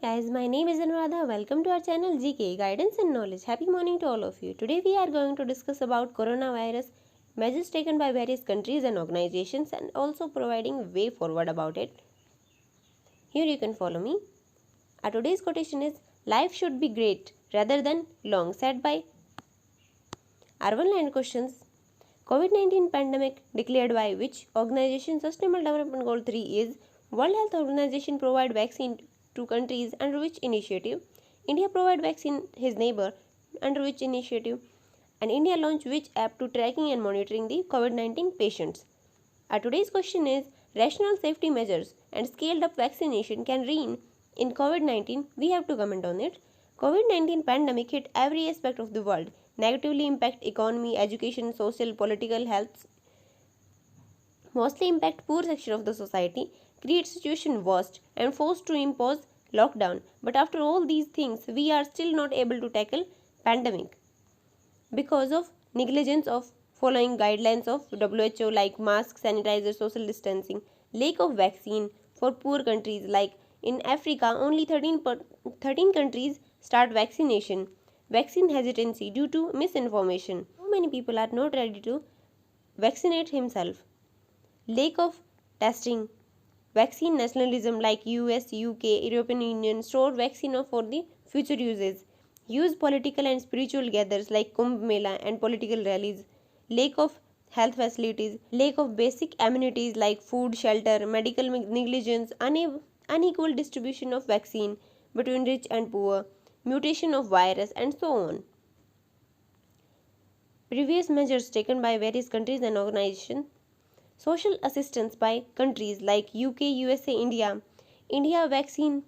Guys, my name is Anuradha. Welcome to our channel GK Guidance and Knowledge. Happy morning to all of you. Today we are going to discuss about coronavirus, measures taken by various countries and organizations, and also providing way forward about it. Here you can follow me. Our today's quotation is life should be great rather than long, said by Arvan Land Questions. COVID-19 pandemic declared by which organization? Sustainable Development Goal 3 is World Health Organization provide vaccine to countries under which initiative? India provide vaccine his neighbor under which initiative? And India launch which app to tracking and monitoring the COVID-19 patients? Our today's question is rational safety measures and scaled up vaccination can reign in COVID-19. We have to comment on it. COVID-19 pandemic hit every aspect of the world, negatively impact economy, education, social, political, health, mostly impact poor section of the society, create situation worst and forced to impose lockdown. But after all these things, we are still not able to tackle pandemic because of negligence of following guidelines of WHO like mask, sanitizer, social distancing, lack of vaccine for poor countries like in Africa only 13 countries start vaccination. Vaccine hesitancy due to misinformation. So many people are not ready to vaccinate himself. Lack of testing. Vaccine nationalism like US, UK, European Union store vaccine for the future uses. Use political and spiritual gatherings like Kumbh Mela and political rallies. Lack of health facilities. Lack of basic amenities like food, shelter, medical negligence, unequal distribution of vaccine between rich and poor, mutation of virus, and so on. Previous measures taken by various countries and organizations. Social assistance by countries like UK, USA, India. India vaccine.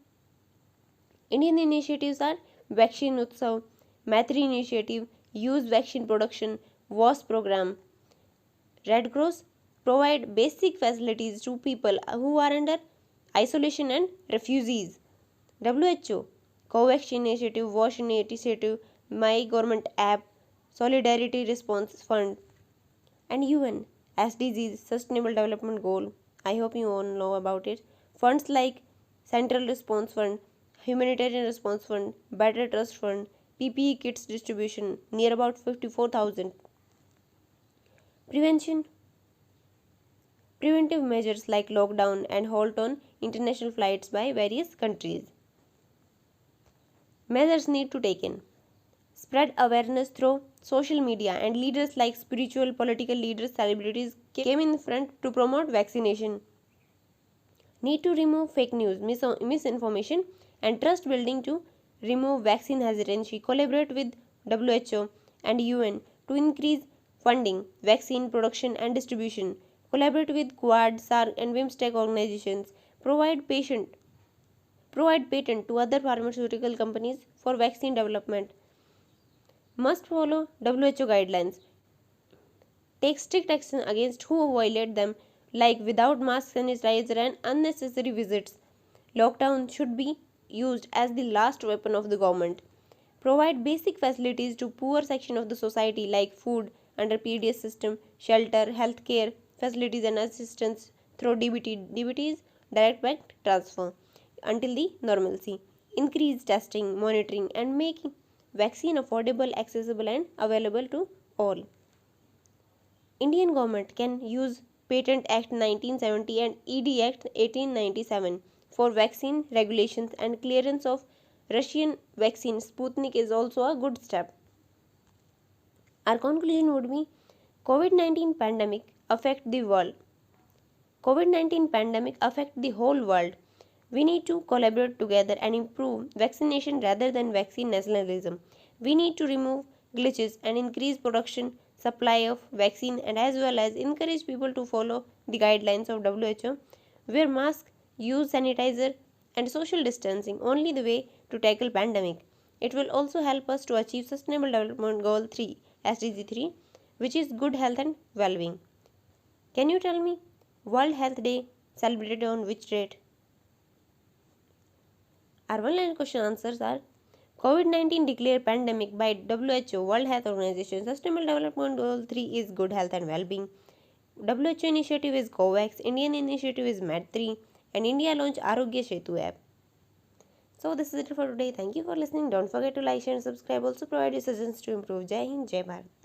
Indian initiatives are Vaccine Utsav, Maitri Initiative, Use Vaccine Production, WAS Program. Red Cross provide basic facilities to people who are under isolation and refugees. WHO, COVAX Initiative, WASH Initiative, My Government App, Solidarity Response Fund, and UN, SDGs, Sustainable Development Goal. I hope you all know about it. Funds like Central Response Fund, Humanitarian Response Fund, Better Trust Fund, PPE kits distribution, near about 54,000. Prevention. Preventive measures like lockdown and halt on international flights by various countries. Measures need to taken. Spread awareness through social media and leaders like spiritual, political leaders, celebrities came in front to promote vaccination. Need to remove fake news, misinformation and trust building to remove vaccine hesitancy. Collaborate with WHO and UN to increase funding, vaccine production and distribution. Collaborate with Quad, SARC and WIMSTEC organizations. Provide patent to other pharmaceutical companies for vaccine development. Must follow WHO guidelines. Take strict action against who violate them, like without mask, sanitizer, and unnecessary visits. Lockdown should be used as the last weapon of the government. Provide basic facilities to poor section of the society like food under PDS system, shelter, healthcare facilities and assistance through DBTs, direct bank transfer until the normalcy. Increase testing, monitoring and making vaccine affordable, accessible and available to all. Indian government can use Patent Act 1970 and ED Act 1897 for vaccine regulations and clearance of Russian vaccine Sputnik is also a good step. Our conclusion would be COVID-19 pandemic affect the world. COVID-19 pandemic affect the whole world. We need to collaborate together and improve vaccination rather than vaccine nationalism. We need to remove glitches and increase production, supply of vaccine and as well as encourage people to follow the guidelines of WHO. Wear mask, use sanitizer and social distancing only the way to tackle pandemic. It will also help us to achieve Sustainable Development Goal 3 SDG 3 which is good health and well-being. Can you tell me World Health Day celebrated on which date? Our one-line question answers are COVID-19 declared pandemic by WHO World Health Organization. Sustainable Development Goal 3 is good health and well-being. WHO initiative is COVAX, Indian initiative is MAD3 and India launched Arogya Setu app. So this is it for today. Thank you for listening. Don't forget to like, share and subscribe. Also provide your suggestions to improve. Jai Hind, Jai Bharat.